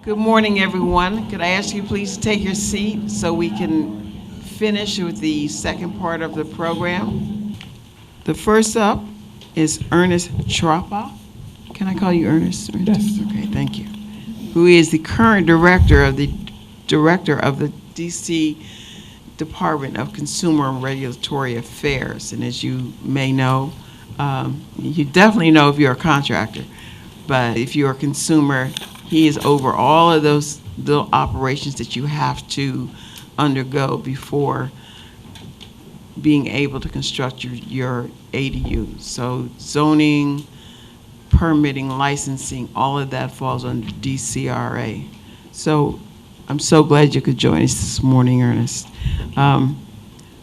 Good morning, everyone. Could I ask you please to take your seat so we can finish with the second part of the program? The first up is Ernest Trapa. Can I call you Ernest? Yes. Okay, thank you. Who is the current director of the DC Department of Consumer and Regulatory Affairs. And as you may know, you definitely know if you're a contractor, but if you're a consumer, he is over all of those the operations that you have to undergo before being able to construct your ADU. So zoning, permitting, licensing, all of that falls under DCRA. So I'm so glad you could join us this morning, Ernest. So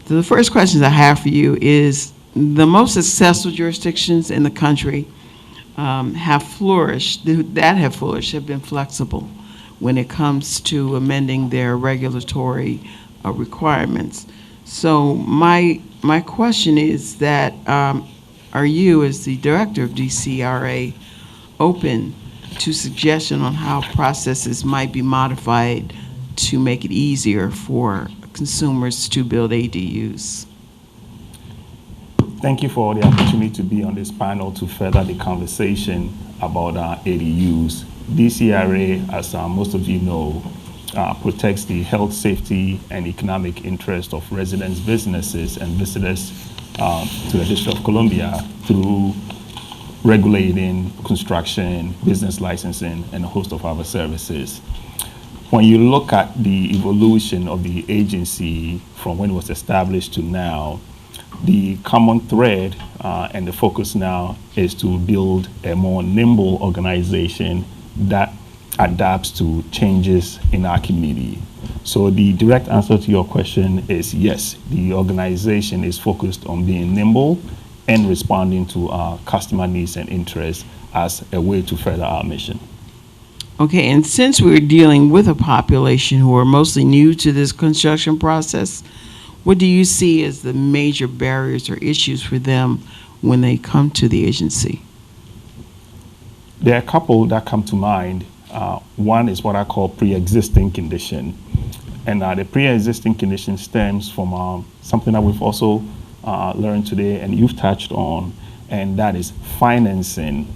the first questions I have for you is, the most successful jurisdictions in the country have flourished, have been flexible when it comes to amending their regulatory requirements. So my question is that, are you, as the director of DCRA, open to suggestion on how processes might be modified to make it easier for consumers to build ADUs? Thank you for the opportunity to be on this panel to further the conversation about ADUs. DCRA, as most of you know, protects the health, safety, and economic interest of residents, businesses, and visitors to the District of Columbia through regulating construction, business licensing, and a host of other services. When you look at the evolution of the agency from when it was established to now, the common thread and the focus now is to build a more nimble organization that adapts to changes in our community. So the direct answer to your question is yes, the organization is focused on being nimble and responding to our customer needs and interests as a way to further our mission. Okay, and since we're dealing with a population who are mostly new to this construction process, what do you see as the major barriers or issues for them when they come to the agency? There are a couple that come to mind. One is what I call pre-existing condition. And the pre-existing condition stems from something that we've also learned today and you've touched on, and that is financing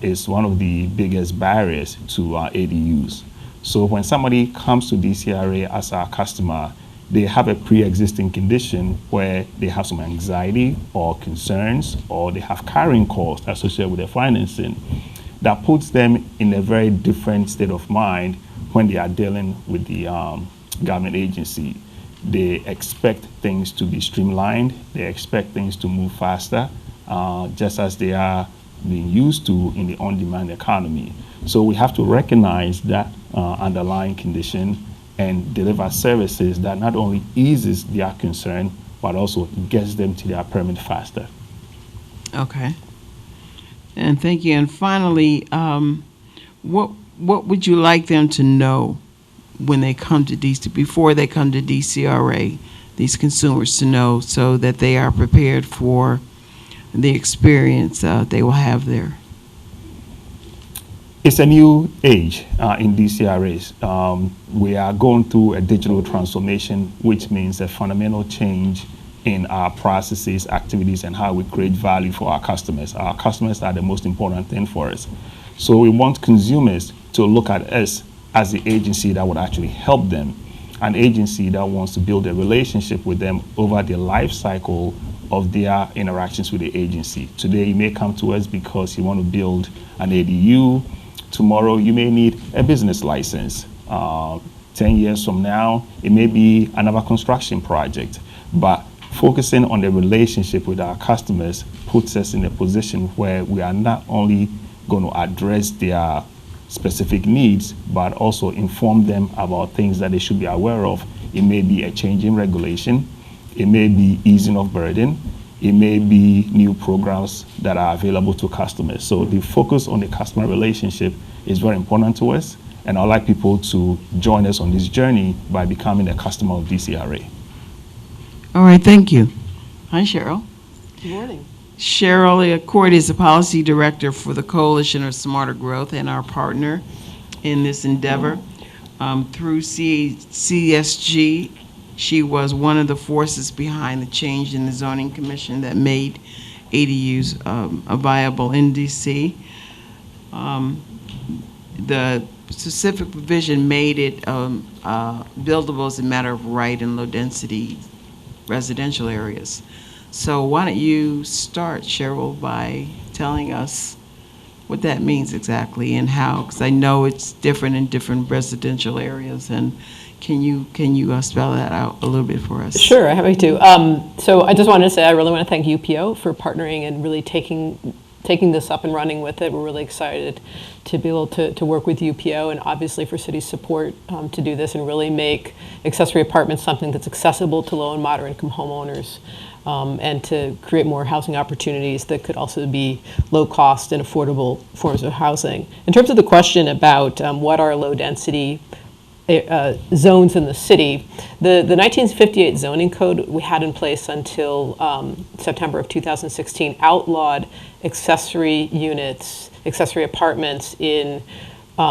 is one of the biggest barriers to ADUs. So when somebody comes to DCRA as our customer, they have a pre-existing condition where they have some anxiety or concerns, or they have carrying costs associated with their financing. That puts them in a very different state of mind when they are dealing with the government agency. They expect things to be streamlined. They expect things to move faster, just as they are being used to in the on-demand economy. So we have to recognize that underlying condition and deliver services that not only eases their concern, but also gets them to their permit faster. Okay. And thank you. And finally, what would you like them to know when they come to before they come to DCRA, these consumers to know, so that they are prepared for the experience they will have there? It's a new age in DCRAs. We are going through a digital transformation, which means a fundamental change in our processes, activities, and how we create value for our customers. Our customers are the most important thing for us. So we want consumers to look at us as the agency that would actually help them, an agency that wants to build a relationship with them over the life cycle of their interactions with the agency. Today, you may come to us because you want to build an ADU. Tomorrow, you may need a business license. 10 years from now, it may be another construction project. But focusing on the relationship with our customers puts us in a position where we are not only going to address their specific needs, but also inform them about things that they should be aware of. It may be a change in regulation. It may be easing of burden. It may be new programs that are available to customers. So the focus on the customer relationship is very important to us. And I'd like people to join us on this journey by becoming a customer of DCRA. All right, thank you. Hi, Cheryl. Good morning. Cheryl Accord is the policy director for the Coalition of Smarter Growth and our partner in this endeavor. Through CSG, she was one of the forces behind the change in the zoning commission that made ADUs viable in DC. The specific provision made it buildable as a matter of right in low-density residential areas. So why don't you start, Cheryl, by telling us what that means exactly and how, because I know it's different in different residential areas, and can you spell that out a little bit for us? Sure, happy to. So I just wanted to say I really want to thank UPO for partnering and really taking this up and running with it. We're really excited to be able to work with UPO and obviously for city support to do this and really make accessory apartments something that's accessible to low and moderate income homeowners. And to create more housing opportunities that could also be low cost and affordable forms of housing. In terms of the question about what are low density zones in the city, the 1958 zoning code we had in place until September of 2016 outlawed accessory units, accessory apartments in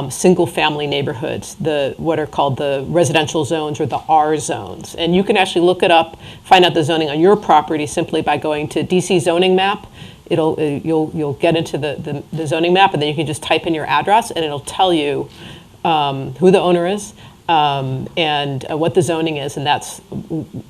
single-family neighborhoods, what are called the residential zones or the R zones. And you can actually look it up, find out the zoning on your property simply by going to DC zoning map. You'll get into the zoning map, and then you can just type in your address, and it'll tell you who the owner is and what the zoning is, and that's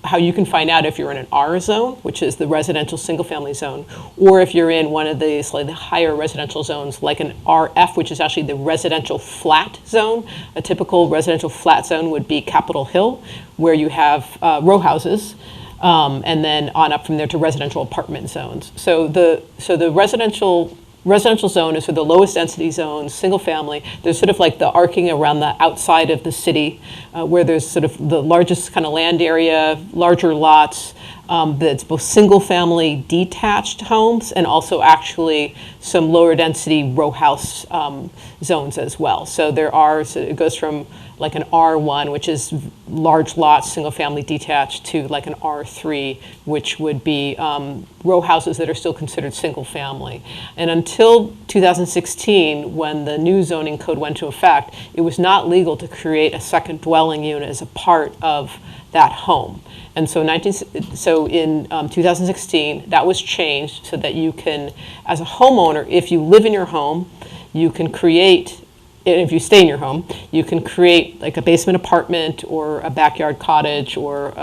how you can find out if you're in an R zone, which is the residential single-family zone, or if you're in one of the slightly higher residential zones, like an RF, which is actually the residential flat zone. A typical residential flat zone would be Capitol Hill, where you have row houses, and then on up from there to residential apartment zones. So the residential zone is for the lowest density zones, single family. There's sort of like the arcing around the outside of the city where there's sort of the largest kind of land area, larger lots, that's both single family detached homes and also actually some lower density row house zones as well. So it goes from like an R1, which is large lots, single family detached, to like an R3, which would be row houses that are still considered single family. And until 2016, when the new zoning code went into effect, it was not legal to create a second dwelling unit as a part of that home. And so in 2016, that was changed so that you can, as a homeowner, if you live in your home, you can create, if you stay in your home, you can create like a basement apartment or a backyard cottage or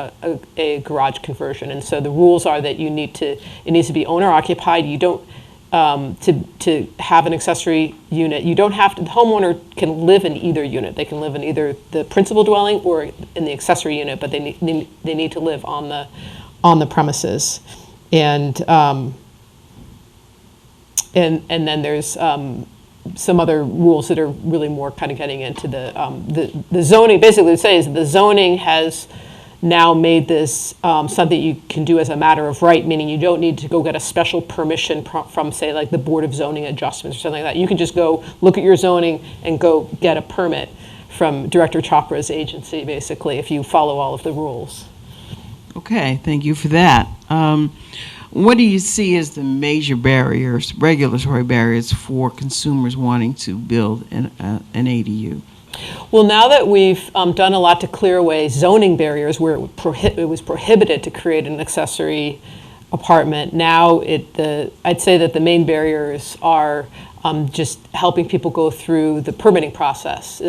a garage conversion. And so the rules are that it needs to be owner occupied. You don't, to have an accessory unit, you don't have to, the homeowner can live in either unit. They can live in either the principal dwelling or in the accessory unit, but they need to live on the premises. And then there's some other rules that are really more kind of getting into the zoning. Basically, what it says is the zoning has now made this something you can do as a matter of right, meaning you don't need to go get a special permission from, say, like the Board of Zoning Adjustments or something like that. You can just go look at your zoning and go get a permit from Director Chopra's agency, basically, if you follow all of the rules. Okay, thank you for that. What do you see as the major barriers, regulatory barriers, for consumers wanting to build an ADU? Well, now that we've done a lot to clear away zoning barriers where it was prohibited to create an accessory apartment, now I'd say that the main barriers are just helping people go through the permitting process.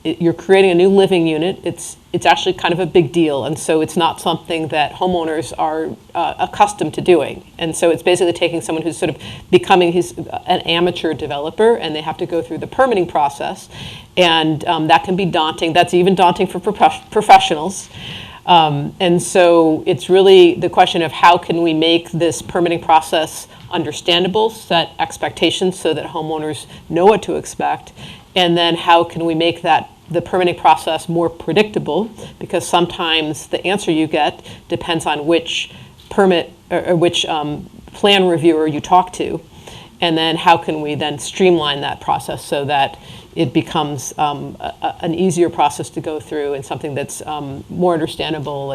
You're creating a new living unit. It's actually kind of a big deal, and so it's not something that homeowners are accustomed to doing. And so it's basically taking someone who's sort of becoming an amateur developer, and they have to go through the permitting process, and that can be daunting. That's even daunting for professionals. And so it's really the question of how can we make this permitting process understandable, set expectations so that homeowners know what to expect, and then how can we make the permitting process more predictable, because sometimes the answer you get depends on which permit or which plan reviewer you talk to, and then how can we then streamline that process so that it becomes an easier process to go through and something that's more understandable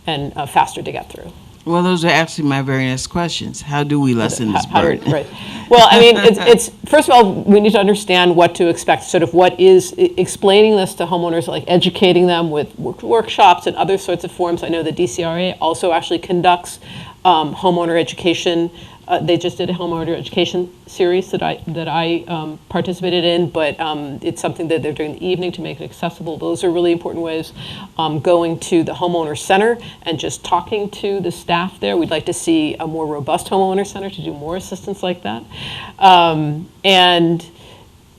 and faster to get through. Well, those are actually my very next questions. How do we lessen this burden? Right. Well, I mean, it's first of all, we need to understand what to expect. Sort of what is explaining this to homeowners, like educating them with workshops and other sorts of forms. I know the DCRA also actually conducts homeowner education. They just did a homeowner education series that I participated in, but it's something that they're doing in the evening to make it accessible. Those are really important ways. Going to the homeowner center and just talking to the staff there. We'd like to see a more robust homeowner center to do more assistance like that.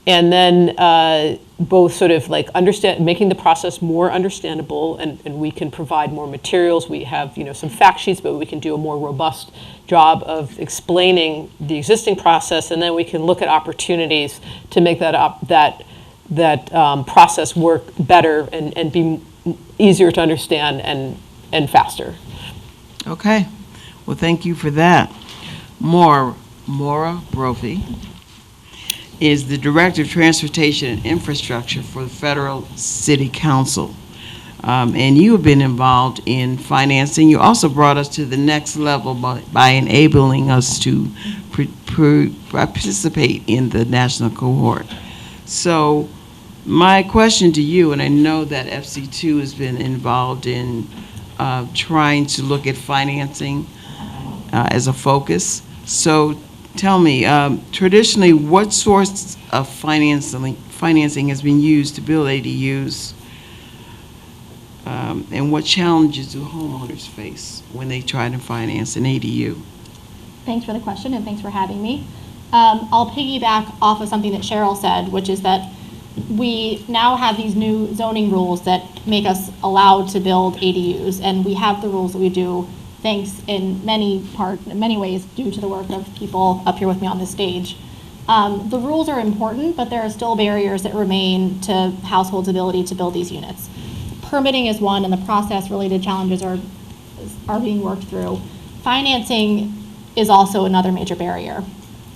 And then both sort of like making the process more understandable, and we can provide more materials. We have some fact sheets, but we can do a more robust job of explaining the existing process, and then we can look at opportunities to make that process work better and be easier to understand and faster. Okay. Well, thank you for that. Maura Brophy is the Director of Transportation and Infrastructure for the Federal City Council. And you have been involved in financing. You also brought us to the next level by enabling us to participate in the national cohort. So my question to you, and I know that FC2 has been involved in trying to look at financing as a focus. So tell me, traditionally, what source of financing has been used to build ADUs, and what challenges do homeowners face when they try to finance an ADU? Thanks for the question, and thanks for having me. I'll piggyback off of something that Cheryl said, which is that we now have these new zoning rules that make us allowed to build ADUs, and we have the rules that we do thanks in many ways due to the work of people up here with me on this stage. The rules are important, but there are still barriers that remain to households' ability to build these units. Permitting is one, and the process-related challenges are being worked through. Financing is also another major barrier.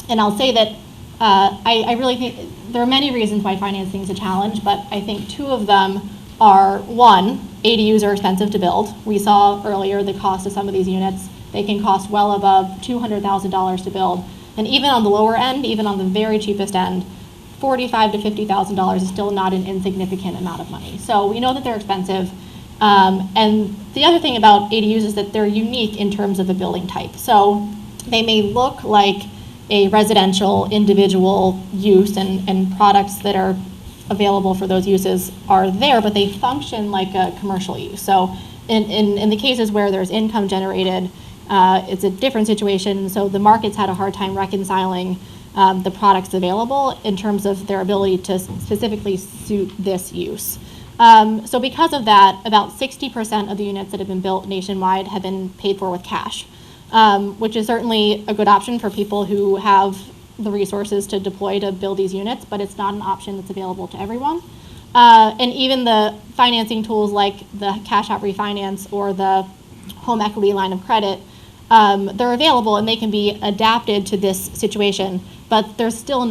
And I'll say that I really think there are many reasons why financing is a challenge, but I think two of them are, one, ADUs are expensive to build. We saw earlier the cost of some of these units. They can cost well above $200,000 to build. And even on the lower end, even on the very cheapest end, $45,000 to $50,000 is still not an insignificant amount of money. So we know that they're expensive. And the other thing about ADUs is that they're unique in terms of the building type. So they may look like a residential individual use, and products that are available for those uses are there, but they function like a commercial use. So in the cases where there's income generated, it's a different situation. So the market's had a hard time reconciling the products available in terms of their ability to specifically suit this use. So because of that, about 60% of the units that have been built nationwide have been paid for with cash, which is certainly a good option for people who have the resources to deploy to build these units, but it's not an option that's available to everyone. And even the financing tools like the cash out refinance or the home equity line of credit, they're available and they can be adapted to this situation, but they're still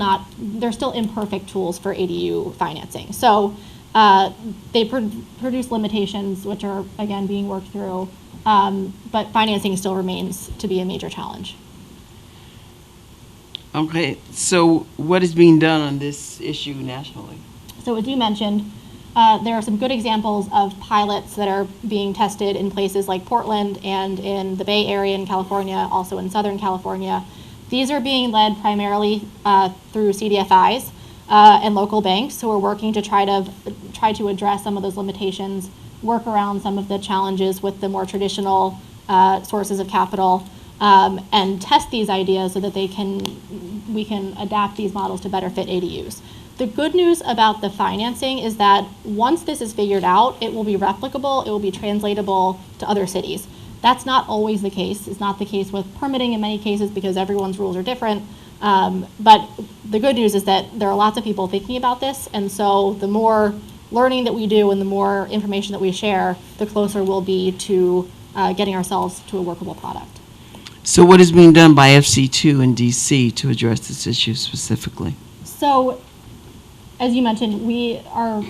imperfect tools for ADU financing. So they produce limitations, which are again being worked through, but financing still remains to be a major challenge. Okay, so what is being done on this issue nationally? So as you mentioned, there are some good examples of pilots that are being tested in places like Portland and in the Bay Area in California, also in Southern California. These are being led primarily through CDFIs and local banks who are working to try to address some of those limitations, work around some of the challenges with the more traditional sources of capital, and test these ideas so that we can adapt these models to better fit ADUs. The good news about the financing is that once this is figured out, it will be replicable, it will be translatable to other cities. That's not always the case. It's not the case with permitting in many cases because everyone's rules are different. But the good news is that there are lots of people thinking about this, and so the more learning that we do and the more information that we share, the closer we'll be to getting ourselves to a workable product. So what is being done by FC2 in DC to address this issue specifically? So, as you mentioned, we are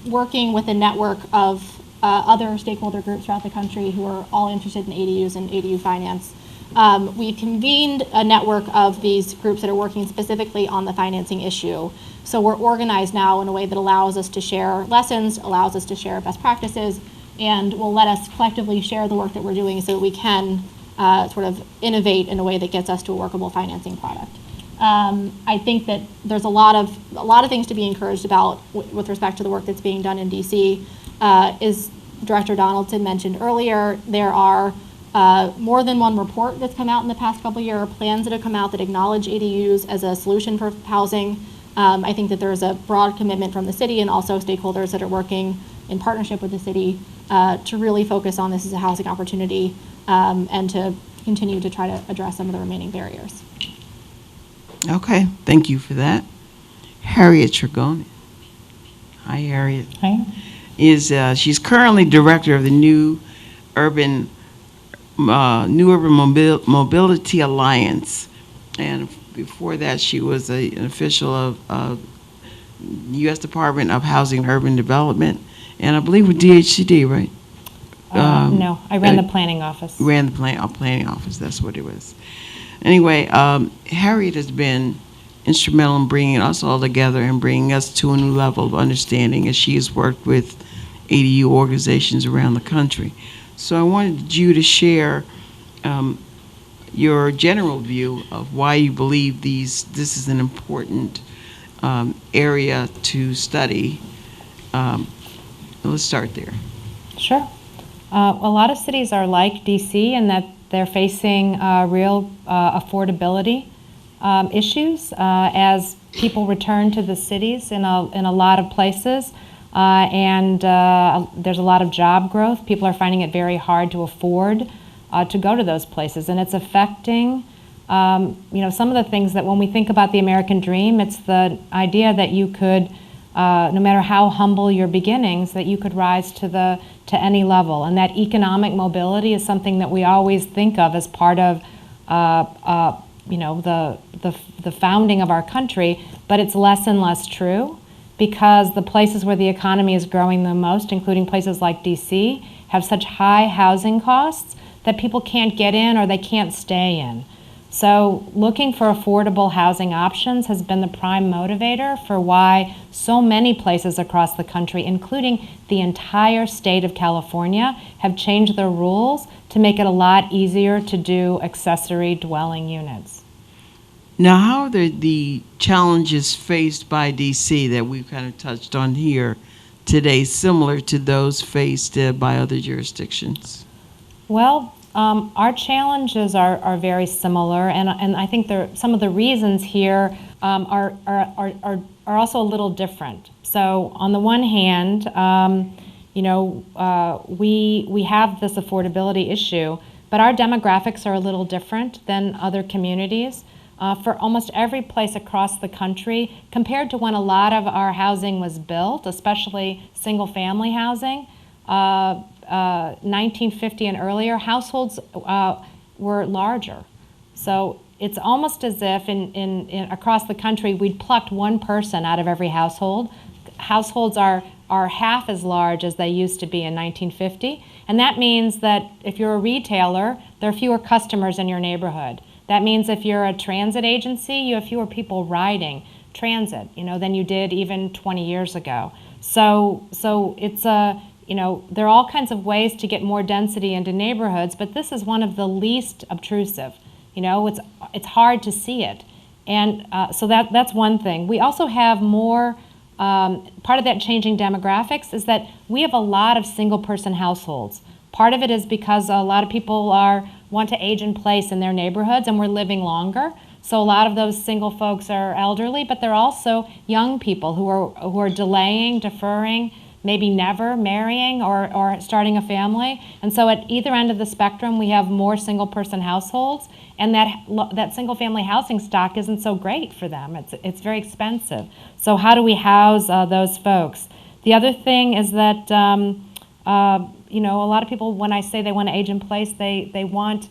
working with a network of other stakeholder groups throughout the country who are all interested in ADUs and ADU finance. We convened a network of these groups that are working specifically on the financing issue. So we're organized now in a way that allows us to share lessons, allows us to share best practices, and will let us collectively share the work that we're doing so that we can sort of innovate in a way that gets us to a workable financing product. I think that there's a lot of things to be encouraged about with respect to the work that's being done in DC. As Director Donaldson mentioned earlier, there are more than one report that's come out in the past couple of years, plans that have come out that acknowledge ADUs as a solution for housing. I think that there's a broad commitment from the city and also stakeholders that are working in partnership with the city to really focus on this as a housing opportunity and to continue to try to address some of the remaining barriers. Okay, thank you for that. Harriet Trigoni. Hi, Harriet. Hi. She's currently director of the New Urban Mobility Alliance, and before that, she was an official of U.S. Department of Housing and Urban Development, and I believe with DHCD, right? No, I ran the planning office. Ran the planning office. That's what it was. Anyway, Harriet has been instrumental in bringing us all together and bringing us to a new level of understanding as she has worked with ADU organizations around the country. So I wanted you to share your general view of why you believe this is an important area to study. Let's start there. Sure. A lot of cities are like DC in that they're facing real affordability issues as people return to the cities in a lot of places. And there's a lot of job growth. People are finding it very hard to afford to go to those places, and it's affecting, some of the things that when we think about the American dream, it's the idea that you could, no matter how humble your beginnings, that you could rise to any level, and that economic mobility is something that we always think of as part of, the founding of our country, but it's less and less true. Because the places where the economy is growing the most, including places like DC, have such high housing costs that people can't get in or they can't stay in. So looking for affordable housing options has been the prime motivator for why so many places across the country, including the entire state of California, have changed their rules to make it a lot easier to do accessory dwelling units. Now, how are the challenges faced by DC that we've kind of touched on here today similar to those faced by other jurisdictions? Well, our challenges are very similar, and I think some of the reasons here are also a little different. So on the one hand, we have this affordability issue, but our demographics are a little different than other communities. For almost every place across the country, compared to when a lot of our housing was built, especially single-family housing, 1950 and earlier, households were larger. So it's almost as if in across the country we'd plucked one person out of every household. Households are half as large as they used to be in 1950, and that means that if you're a retailer, there are fewer customers in your neighborhood. That means if you're a transit agency, you have fewer people riding transit, than you did even 20 years ago. So it's there are all kinds of ways to get more density into neighborhoods, but this is one of the least obtrusive. It's hard to see it, and so that's one thing. We also have more. Part of that changing demographics is that we have a lot of single-person households. Part of it is because a lot of people want to age in place in their neighborhoods, and we're living longer. So a lot of those single folks are elderly, but they're also young people who are delaying, deferring, maybe never marrying or starting a family. And so at either end of the spectrum, we have more single-person households, and that single-family housing stock isn't so great for them. It's very expensive. So how do we house those folks? The other thing is that a lot of people, when I say they want to age in place, they might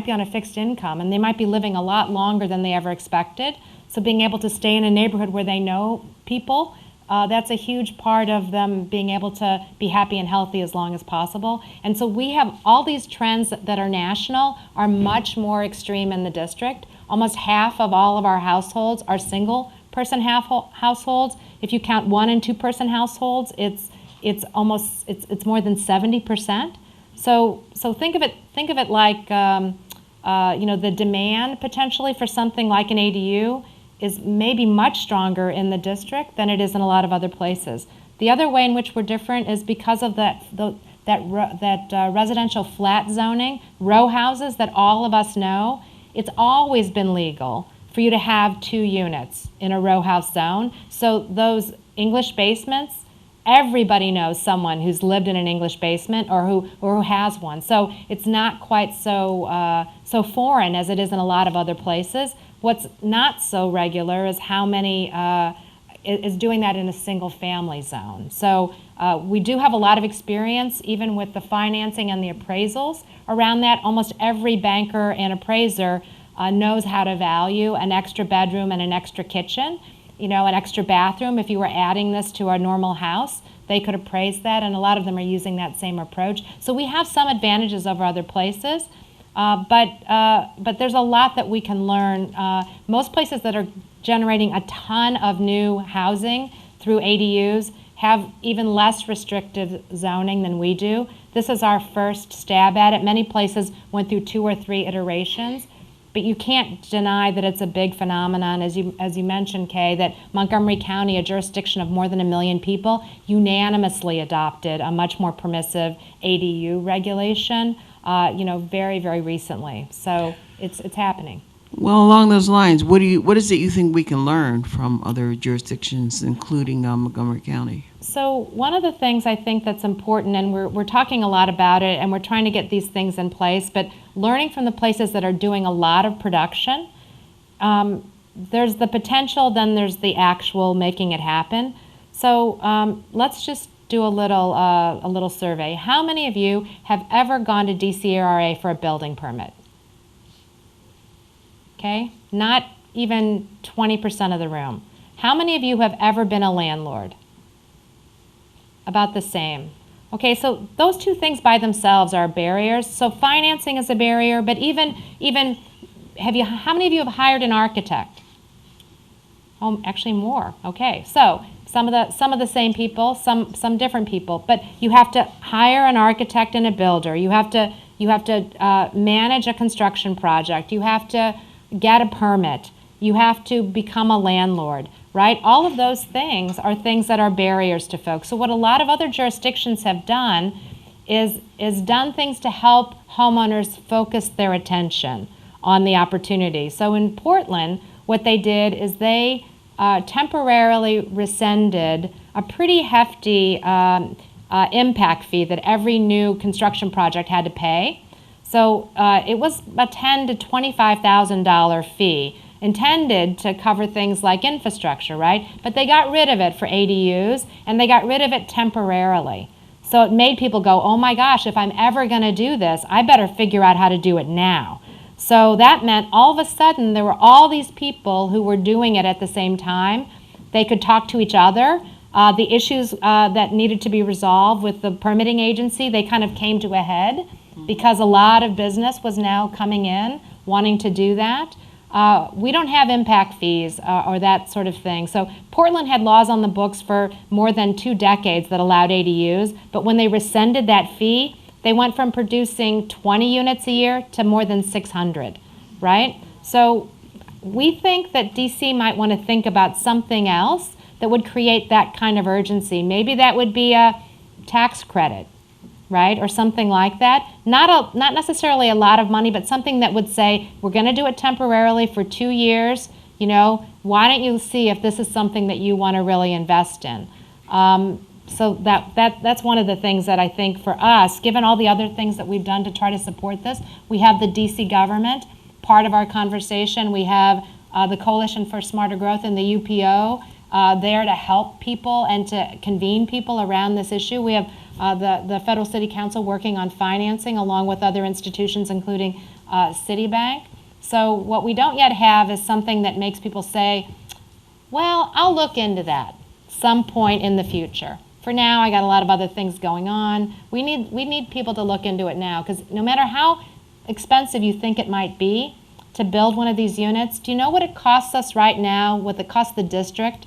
be on a fixed income, and they might be living a lot longer than they ever expected. So being able to stay in a neighborhood where they know people that's a huge part of them being able to be happy and healthy as long as possible. And so we have all these trends that are national are much more extreme in the district. Almost half of all of our households are single person households. If you count 1 and 2 person households, it's more than 70%. So think of it like the demand potentially for something like an ADU is maybe much stronger in the district than it is in a lot of other places. The other way in which we're different is because of that residential flat zoning, row houses that all of us know. It's always been legal for you to have 2 units in a row house zone. So those English basements, everybody knows someone who's lived in an English basement or who has one. So it's not quite so foreign as it is in a lot of other places. What's not so regular is how many is doing that in a single family zone. So we do have a lot of experience, even with the financing and the appraisals around that. Almost every banker and appraiser knows how to value an extra bedroom and an extra kitchen, an extra bathroom. If you were adding this to our normal house, they could appraise that, and a lot of them are using that same approach. So we have some advantages over other places. But there's a lot that we can learn. Most places that are generating a ton of new housing through ADUs have even less restrictive zoning than we do. This is our first stab at it. Many places went through 2 or 3 iterations, but you can't deny that it's a big phenomenon. As you mentioned, Kay, that Montgomery County, a jurisdiction of more than 1 million people, unanimously adopted a much more permissive ADU regulation. Very, very recently. So it's happening. Well, along those lines, what is it you think we can learn from other jurisdictions, including Montgomery County? So one of the things I think that's important, and we're talking a lot about it, and we're trying to get these things in place, but learning from the places that are doing a lot of production, there's the potential, then there's the actual making it happen. So let's just do a little survey. How many of you have ever gone to DCRA for a building permit? Okay, not even 20% of the room. How many of you have ever been a landlord? About the same. Okay, so those 2 things by themselves are barriers. So financing is a barrier, but even how many of you have hired an architect? Oh, actually more. Okay, so some of the same people, some different people, but you have to hire an architect and a builder. You have to manage a construction project. You have to get a permit. You have to become a landlord, right? All of those things are things that are barriers to folks. So what a lot of other jurisdictions have done is done things to help homeowners focus their attention on the opportunity. So in Portland, what they did is they temporarily rescinded a pretty hefty impact fee that every new construction project had to pay. So it was a $10,000 to $25,000 fee intended to cover things like infrastructure, right? But they got rid of it for ADUs, and they got rid of it temporarily. So it made people go, oh my gosh, if I'm ever going to do this, I better figure out how to do it now. So that meant all of a sudden there were all these people who were doing it at the same time. They could talk to each other. The issues that needed to be resolved with the permitting agency, they kind of came to a head because a lot of business was now coming in wanting to do that. We don't have impact fees or that sort of thing. So Portland had laws on the books for more than 2 decades that allowed ADUs, but when they rescinded that fee, they went from producing 20 units a year to more than 600, right? So we think that DC might want to think about something else that would create that kind of urgency. Maybe that would be a tax credit, right? Or something like that. Not necessarily a lot of money, but something that would say, we're going to do it temporarily for 2 years. Why don't you see if this is something that you want to really invest in? So that's one of the things that I think for us, given all the other things that we've done to try to support this, we have the DC government, part of our conversation. We have the Coalition for Smarter Growth and the UPO there to help people and to convene people around this issue. We have the Federal City Council working on financing along with other institutions, including Citibank. So what we don't yet have is something that makes people say, well, I'll look into that. some point in the future. For now, I got a lot of other things going on. We need people to look into it now, because no matter how expensive you think it might be to build one of these units, do you know what it costs us right now, what it costs the district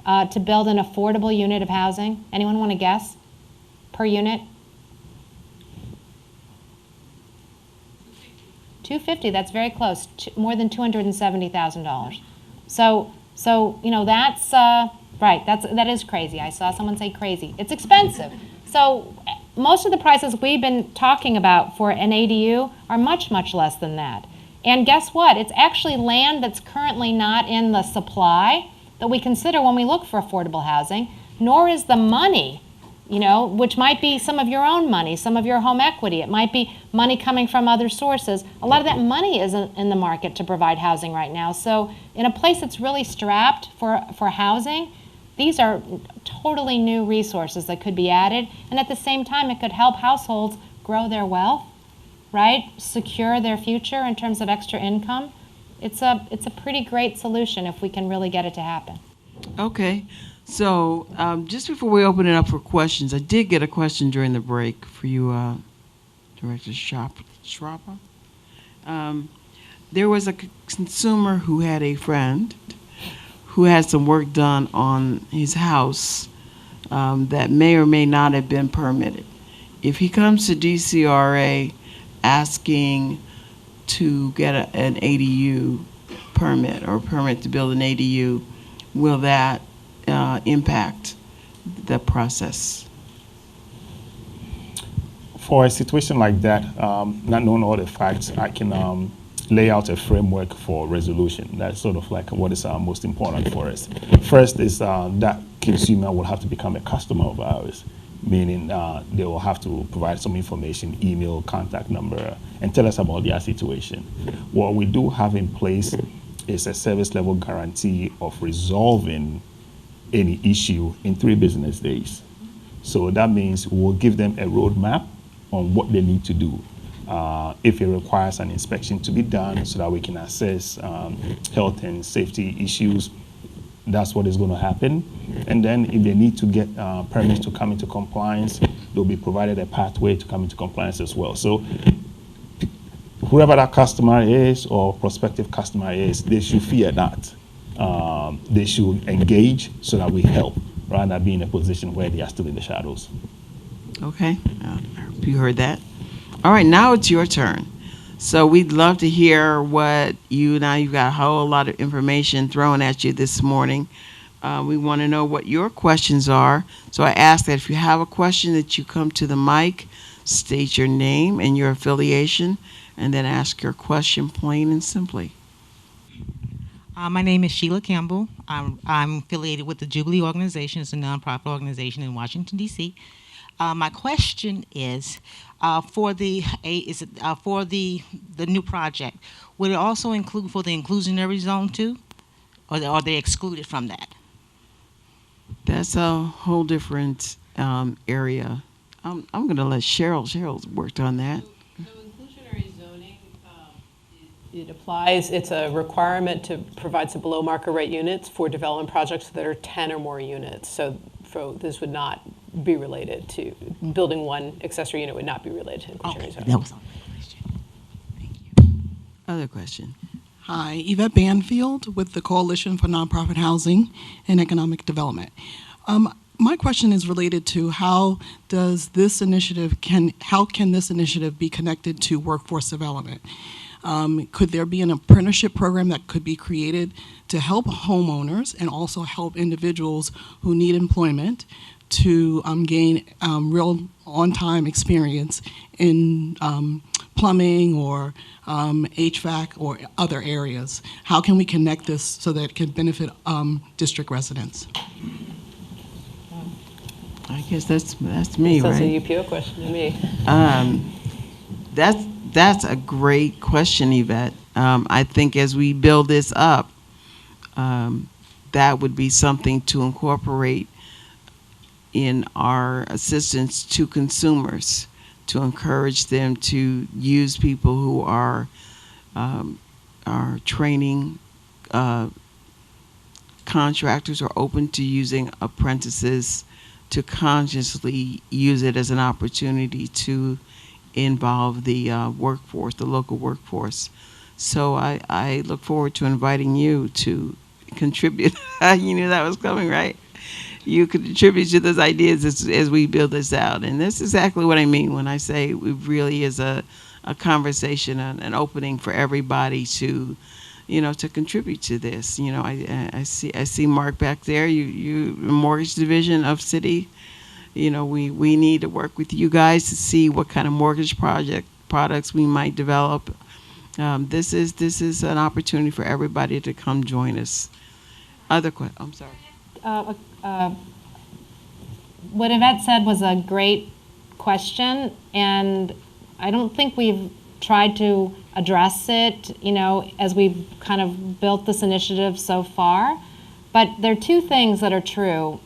to build an affordable unit of housing? Anyone want to guess? Per unit? $250, that's very close, more than $270,000. So that's, right, that is crazy. I saw someone say crazy. It's expensive. So most of the prices we've been talking about for an ADU are much, much less than that. And guess what? It's actually land that's currently not in the supply that we consider when we look for affordable housing, nor is the money, which might be some of your own money, some of your home equity. It might be money coming from other sources. A lot of that money isn't in the market to provide housing right now. So in a place that's really strapped for housing, these are totally new resources that could be added. And at the same time, it could help households grow their wealth, right? Secure their future in terms of extra income. It's a pretty great solution if we can really get it to happen. Okay. So just before we open it up for questions, I did get a question during the break for you, Director Schraper. There was a consumer who had a friend who had some work done on his house that may or may not have been permitted. If he comes to DCRA asking to get an ADU permit or a permit to build an ADU, will that impact the process? For a situation like that, not knowing all the facts, I can lay out a framework for resolution. That's sort of like what is most important for us. First is that consumer will have to become a customer of ours, meaning they will have to provide some information, email, contact number, and tell us about their situation. What we do have in place is a service level guarantee of resolving any issue in 3 business days. So that means we'll give them a roadmap on what they need to do. If it requires an inspection to be done so that we can assess health and safety issues, that's what is going to happen. And then if they need to get permits to come into compliance, they'll be provided a pathway to come into compliance as well. So whoever that customer is or prospective customer is, they should fear that. They should engage so that we help, rather than be in a position where they are still in the shadows. Okay, I hope you heard that. All right, now it's your turn. So we'd love to hear what you've got a whole lot of information thrown at you this morning. We want to know what your questions are. So I ask that if you have a question that you come to the mic, state your name and your affiliation, and then ask your question plain and simply. My name is Sheila Campbell. I'm affiliated with the Jubilee Organization. It's a nonprofit organization in Washington, D.C. My question is for the new project. Would it also include for the inclusionary zone too, or are they excluded from that? That's a whole different area. I'm going to let Cheryl's worked on that. So inclusionary zoning, it applies, it's a requirement to provide some below market rate units for development projects that are 10 or more units. So this would not be related to, building one accessory unit would not be related to inclusionary zoning. That was all the question. Thank you. Other question. Hi, Yvette Banfield with the Coalition for Nonprofit Housing and Economic Development. My question is related to how can this initiative be connected to workforce development? Could there be an apprenticeship program that could be created to help homeowners and also help individuals who need employment to gain real on-time experience in plumbing or HVAC or other areas? How can we connect this so that it can benefit district residents? I guess that's me, That's right? a UPO question to me. That's a great question, Yvette. I think as we build this up, that would be something to incorporate in our assistance to consumers, to encourage them to use people who are training contractors are open to using apprentices to consciously use it as an opportunity to involve the workforce, the local workforce. So I look forward to inviting you to contribute. You knew that was coming, right? You could contribute to those ideas as we build this out. And that's exactly what I mean when I say it really is a conversation, an opening for everybody to, to contribute to this. I see Mark back there. You mortgage division of city. We need to work with you guys to see what kind of mortgage products we might develop. This is an opportunity for everybody to come join us. Other question? I'm sorry. What Yvette said was a great question, and I don't think we've tried to address it, as we've kind of built this initiative so far. But there are two things that are true.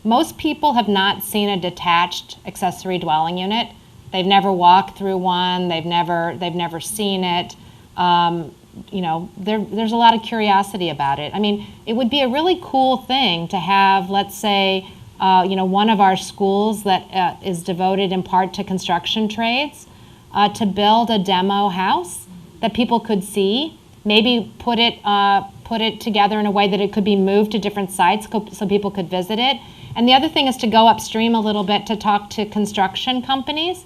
Most people have not seen a detached accessory dwelling unit. They've never walked through one. They've never seen it. There's a lot of curiosity about it. I mean, it would be a really cool thing to have, let's say, one of our schools that is devoted in part to construction trades, to build a demo house that people could see, maybe put it together in a way that it could be moved to different sites so people could visit it. And the other thing is to go upstream a little bit to talk to construction companies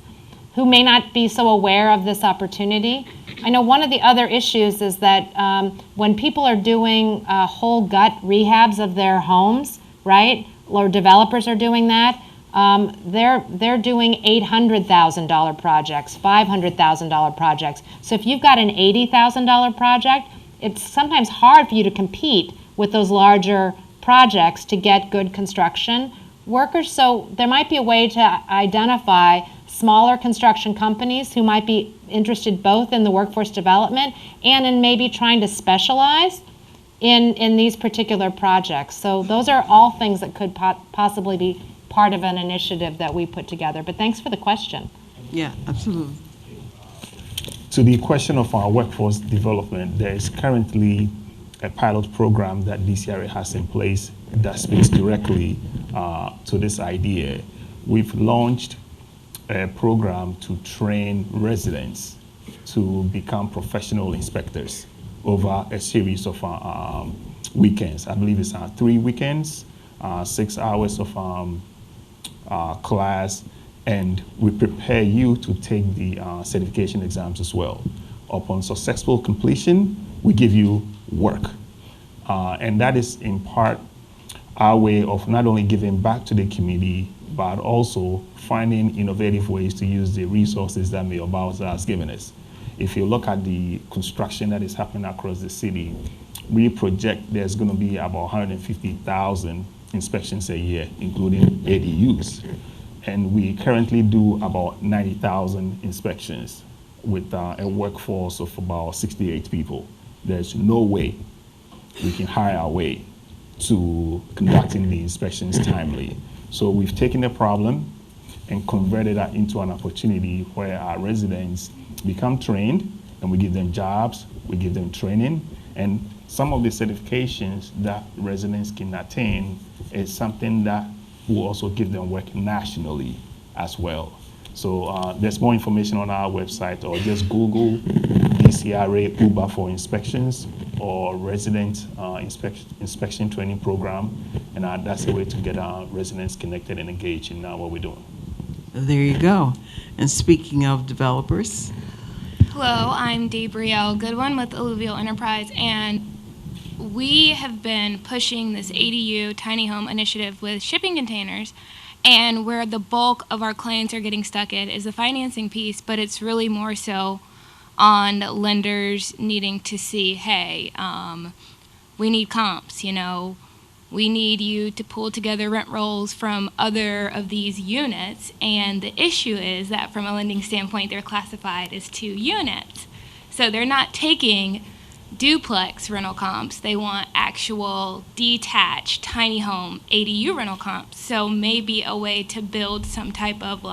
who may not be so aware of this opportunity. I know one of the other issues is that when people are doing whole gut rehabs of their homes, right, or developers are doing that, they're doing $800,000 projects, $500,000 projects. So if you've got an $80,000 project, it's sometimes hard for you to compete with those larger projects to get good construction workers. So there might be a way to identify smaller construction companies who might be interested both in the workforce development and in maybe trying to specialize in these particular projects. So those are all things that could possibly be part of an initiative that we put together. But thanks for the question. Yeah, absolutely. To the question of our workforce development, there is currently a pilot program that DCRA has in place that speaks directly to this idea. We've launched a program to train residents to become professional inspectors over a series of weekends. I believe it's 3 weekends, 6 hours of class, and we prepare you to take the certification exams as well. Upon successful completion, we give you work. And that is in part our way of not only giving back to the community, but also finding innovative ways to use the resources that Mayor Bowser has given us. If you look at the construction that is happening across the city, we project there's going to be about 150,000 inspections a year, including ADUs. And we currently do about 90,000 inspections with a workforce of about 68 people. There's no way we can hire our way to conducting the inspections timely. So we've taken the problem and converted that into an opportunity where our residents become trained, and we give them jobs, we give them training, and some of the certifications that residents can attain is something that will also give them work nationally as well. So there's more information on our website, or just Google DCRA Uber for inspections or resident inspection training program, and that's a way to get our residents connected and engaged in what we're doing. There you go. And speaking of developers. Hello, I'm Gabrielle Goodwin with Alluvial Enterprise, and we have been pushing this ADU tiny home initiative with shipping containers, and where the bulk of our clients are getting stuck in is the financing piece, but it's really more so on lenders needing to see, hey, we need comps, we need you to pull together rent rolls from other of these units, and the issue is that from a lending standpoint, they're classified as 2 units. So they're not taking duplex rental comps, they want actual detached tiny home ADU rental comps. So maybe a way to build some type of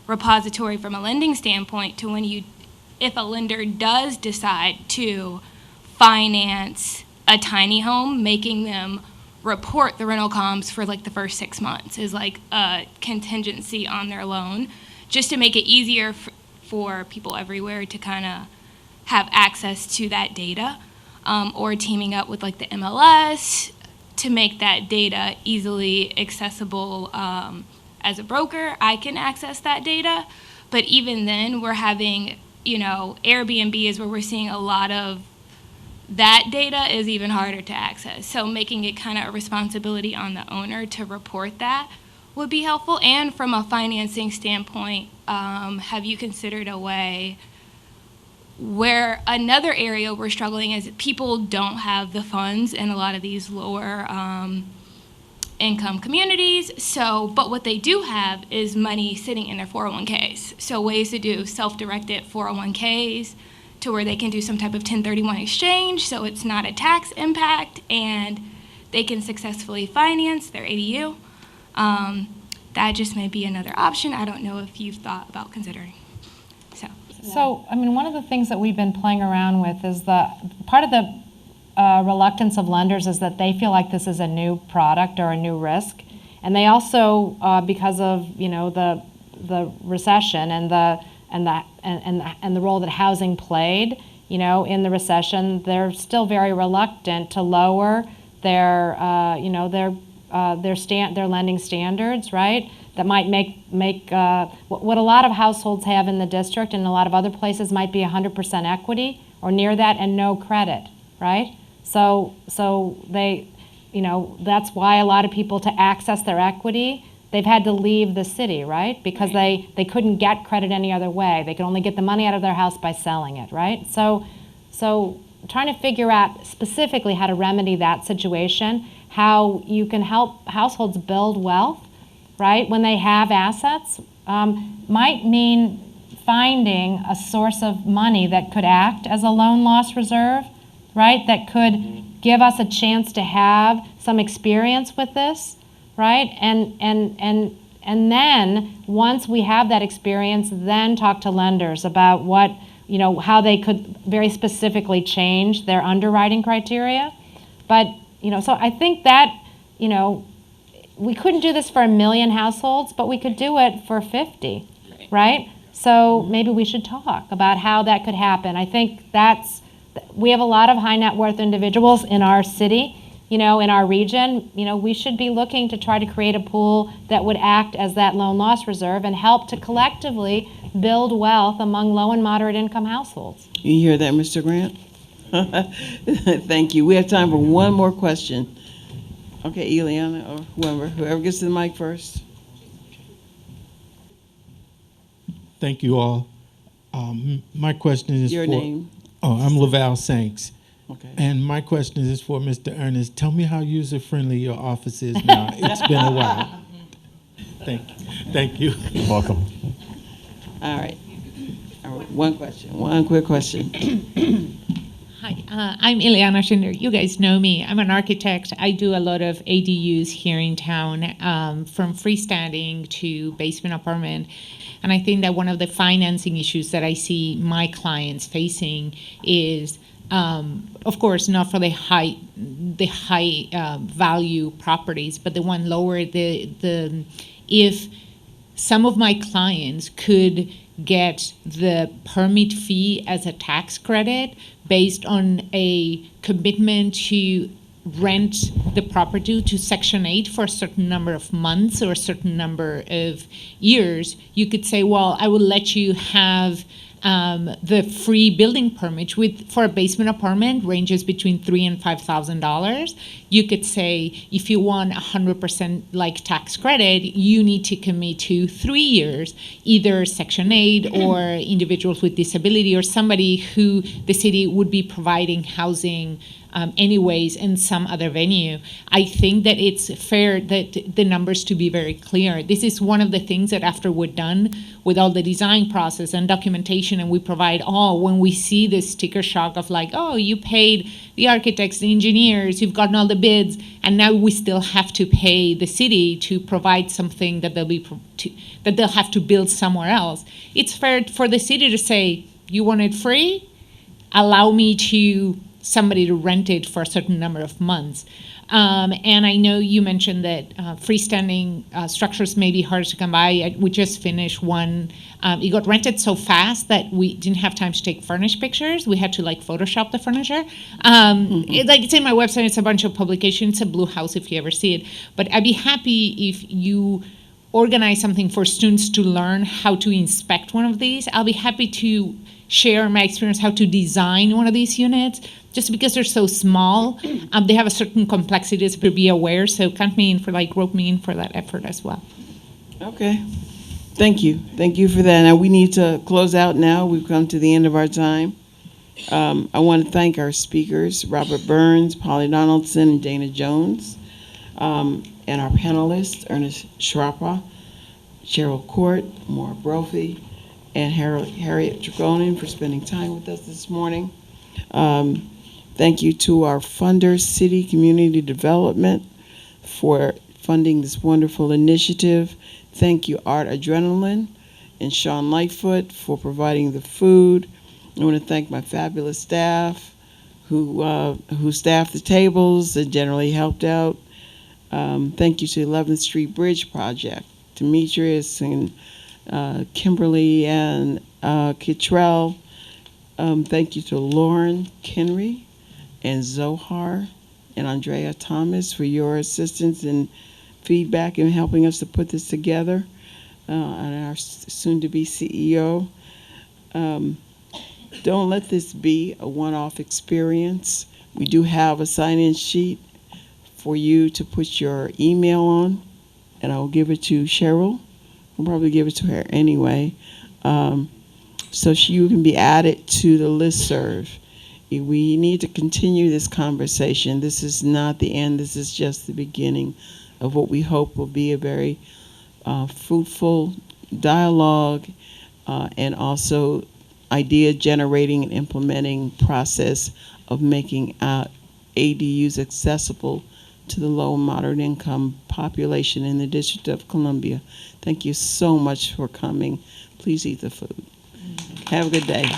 repository from a lending standpoint to when if a lender does decide to finance a tiny home, making them report the rental comps for like the first 6 months is like a contingency on their loan, just to make it easier for people everywhere to kind of have access to that data, or teaming up with like the MLS to make that data easily accessible. As a broker, I can access that data, but even then we're having, Airbnb is where we're seeing a lot of that data is even harder to access. So making it kind of a responsibility on the owner to report that would be helpful. And from a financing standpoint, have you considered a way where another area we're struggling is people don't have the funds in a lot of these lower income communities. But what they do have is money sitting in their 401ks. So ways to do self-directed 401ks to where they can do some type of 1031 exchange, so it's not a tax impact, and they can successfully finance their ADU. That just may be another option. I don't know if you've thought about considering. So, one of the things that we've been playing around with is part of the reluctance of lenders is that they feel like this is a new product or a new risk, and they also, because of the recession and the role that housing played, in the recession, they're still very reluctant to lower their lending standards, right? That might make what a lot of households have in the district and a lot of other places might be 100% equity or near that and no credit, right? So they, that's why a lot of people, to access their equity, they've had to leave the city, right? Because they couldn't get credit any other way. They could only get the money out of their house by selling it, right? So trying to figure out specifically how to remedy that situation, how you can help households build wealth, right, when they have assets, might mean finding a source of money that could act as a loan loss reserve, right, that could give us a chance to have some experience with this, right? And then once we have that experience, then talk to lenders about what, how they could very specifically change their underwriting criteria. But, so I think that, we couldn't do this for 1 million households, but we could do it for 50, right? So maybe we should talk about how that could happen. I think we have a lot of high net worth individuals in our city, in our region. We should be looking to try to create a pool that would act as that loan loss reserve and help to collectively build wealth among low and moderate income households. You hear that, Mr. Grant? Thank you. We have time for one more question. Okay, Eliana or whoever gets to the mic first. Thank you all. My question is Your name? Oh, I'm Laval Sanks. Okay. And my question is for Mr. Ernest. Tell me how user-friendly your office is now. It's been a while. Thank you. Welcome. All right. One quick question. Hi, I'm Ileana Schindler. You guys know me. I'm an architect. I do a lot of ADUs here in town, from freestanding to basement apartment. And I think that one of the financing issues that I see my clients facing is, of course, not for the high value properties, but the one lower. If some of my clients could get the permit fee as a tax credit based on a commitment to rent the property to Section 8 for a certain number of months or a certain number of years, you could say, well, I will let you have the free building permit for a basement apartment ranges between $3,000 and $5,000. You could say, if you want 100% like tax credit, you need to commit to 3 years, either Section 8 or individuals with disability or somebody who the city would be providing housing anyways in some other venue. I think that it's fair that the numbers to be very clear. This is one of the things that after we're done with all the design process and documentation and we provide all, when we see this sticker shock of like, oh, you paid the architects, the engineers, you've gotten all the bids, and now we still have to pay the city to provide something that they'll have to build somewhere else. It's fair for the city to say, you want it free? Allow me to somebody to rent it for a certain number of months. And I know you mentioned that freestanding structures may be harder to come by. We just finished one. It got rented so fast that we didn't have time to take furnished pictures. We had to like Photoshop the furniture. It's in my website. It's a bunch of publications. It's a blue house if you ever see it. But I'd be happy if you organize something for students to learn how to inspect one of these. I'll be happy to share my experience how to design one of these units. Just because they're so small, they have a certain complexity to be aware. So count me in for rope me in for that effort as well. Okay. Thank you. Thank you for that. Now we need to close out now. We've come to the end of our time. I want to thank our speakers, Robert Burns, Polly Donaldson, and Dana Jones, and our panelists, Ernest Shrapa, Cheryl Court, Maura Brophy, and Harriet Dragonin for spending time with us this morning. Thank you to our funders, City Community Development, for funding this wonderful initiative. Thank you, Art Adrenaline and Sean Lightfoot, for providing the food. I want to thank my fabulous staff who staffed the tables and generally helped out. Thank you to 11th Street Bridge Project, Demetrius and Kimberly and Kittrell. Thank you to Lauren Kenry and Zohar and Andrea Thomas for your assistance and feedback in helping us to put this together, and our soon-to-be CEO. Don't let this be a one-off experience. We do have a sign-in sheet for you to put your email on, and I will give it to Cheryl. I'll probably give it to her anyway, so you can be added to the listserv. We need to continue this conversation. This is not the end. This is just the beginning of what we hope will be a very fruitful dialogue and also idea generating and implementing process of making ADUs accessible to the low and moderate income population in the District of Columbia. Thank you so much for coming. Please eat the food. Have a good day.